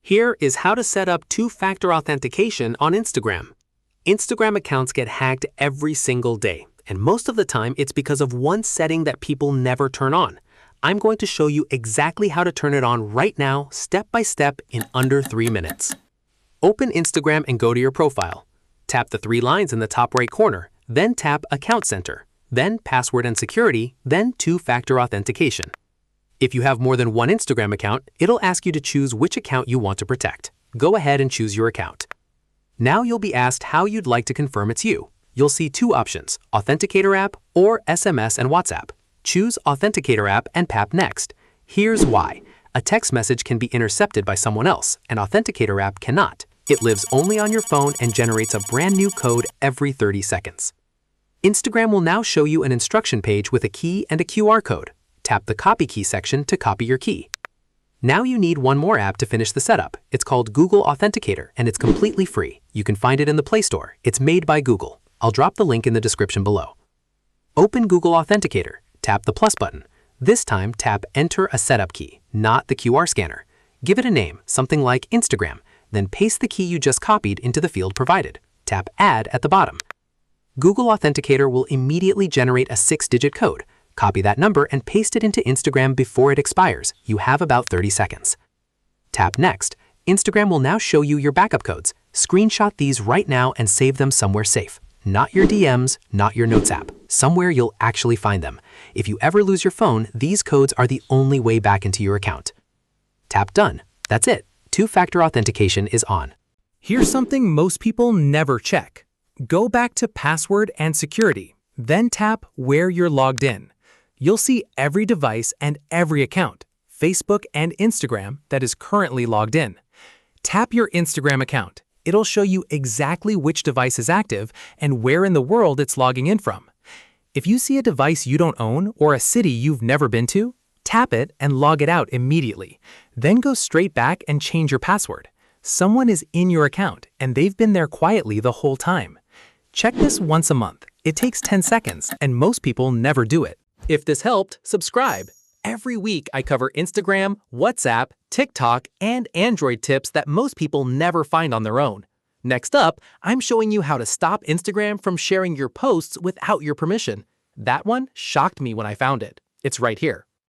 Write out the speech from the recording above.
Here is how to set up two-factor authentication on Instagram. Instagram accounts get hacked every single day, and most of the time it's because of one setting that people never turn on. I'm going to show you exactly how to turn it on right now, step by step, in under 3 minutes. Open Instagram and go to your profile. Tap the 3 lines in the top right corner, then tap Account Center, then Password and Security, then Two-Factor Authentication. If you have more than one Instagram account, it'll ask you to choose which account you want to protect. Go ahead and choose your account. Now you'll be asked how you'd like to confirm it's you. You'll see 2 options, Authenticator App or SMS and WhatsApp. Choose Authenticator App and tap Next. Here's why. A text message can be intercepted by someone else, an Authenticator App cannot. It lives only on your phone and generates a brand new code every 30 seconds. Instagram will now show you an instruction page with a key and a QR code. Tap the Copy Key section to copy your key. Now you need one more app to finish the setup. It's called Google Authenticator, and it's completely free. You can find it in the Play Store. It's made by Google. I'll drop the link in the description below. Open Google Authenticator. Tap the plus button. This time, tap Enter a setup key, not the QR scanner. Give it a name, something like Instagram, then paste the key you just copied into the field provided. Tap Add at the bottom. Google Authenticator will immediately generate a 6-digit code. Copy that number and paste it into Instagram before it expires. You have about 30 seconds. Tap Next. Instagram will now show you your backup codes. Screenshot these right now and save them somewhere safe. Not your DMs, not your Notes app. Somewhere you'll actually find them. If you ever lose your phone, these codes are the only way back into your account. Tap Done. That's it. Two-factor authentication is on. Here's something most people never check. Go back to Password and Security, then tap Where you're logged in. You'll see every device and every account, Facebook and Instagram, that is currently logged in. Tap your Instagram account. It'll show you exactly which device is active and where in the world it's logging in from. If you see a device you don't own or a city you've never been to, tap it and log it out immediately. Then go straight back and change your password. Someone is in your account and they've been there quietly the whole time. Check this once a month. It takes 10 seconds and most people never do it. If this helped, subscribe. Every week I cover Instagram, WhatsApp, TikTok, and Android tips that most people never find on their own. Next up, I'm showing you how to stop Instagram from sharing your posts without your permission. That one shocked me when I found it. It's right here.